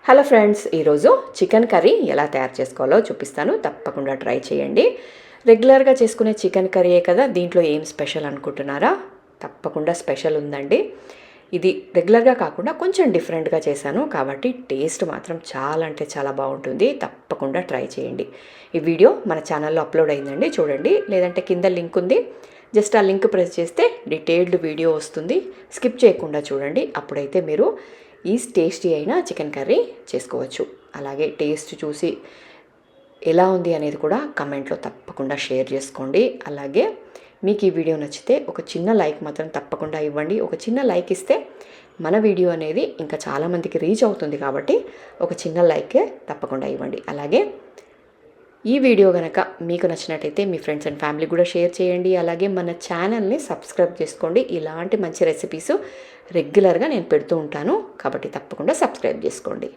Hello friends, ఈరోజు chicken curry ఎలా తయారు చేసుకోవాలో చూపిస్తాను. తప్పకుండా ట్రై చేయండి. రెగ్యులర్గా చేసుకునే చికెన్ కర్రీయే కదా, దీంట్లో ఏం స్పెషల్ అనుకుంటున్నారా? తప్పకుండా స్పెషల్ ఉందండి. ఇది రెగ్యులర్గా కాకుండా కొంచెం డిఫరెంట్గా చేశాను కాబట్టి టేస్ట్ మాత్రం చాలా అంటే చాలా బాగుంటుంది. తప్పకుండా ట్రై చేయండి. ఈ వీడియో మన ఛానల్లో అప్లోడ్ అయిందండి, చూడండి. లేదంటే కింద లింక్ ఉంది, జస్ట్ ఆ లింక్ ప్రెస్ చేస్తే డీటెయిల్డ్ వీడియో వస్తుంది. స్కిప్ చేయకుండా చూడండి, అప్పుడైతే మీరు ఈ టేస్టీ అయిన చికెన్ కర్రీ చేసుకోవచ్చు. అలాగే టేస్ట్ చూసి ఎలా ఉంది అనేది కూడా కమెంట్లో తప్పకుండా షేర్ చేసుకోండి. అలాగే మీకు ఈ వీడియో నచ్చితే ఒక చిన్న లైక్ మాత్రం తప్పకుండా ఇవ్వండి. ఒక చిన్న లైక్ ఇస్తే మన వీడియో అనేది ఇంకా చాలామందికి రీచ్ అవుతుంది కాబట్టి ఒక చిన్న లైక్ తప్పకుండా ఇవ్వండి. అలాగే ఈ వీడియో కనుక మీకు నచ్చినట్టయితే మీ ఫ్రెండ్స్ అండ్ ఫ్యామిలీ కూడా షేర్ చేయండి. అలాగే మన ఛానల్ని సబ్స్క్రైబ్ చేసుకోండి. ఇలాంటి మంచి రెసిపీస్ రెగ్యులర్గా నేను పెడుతూ ఉంటాను కాబట్టి తప్పకుండా సబ్స్క్రైబ్ చేసుకోండి.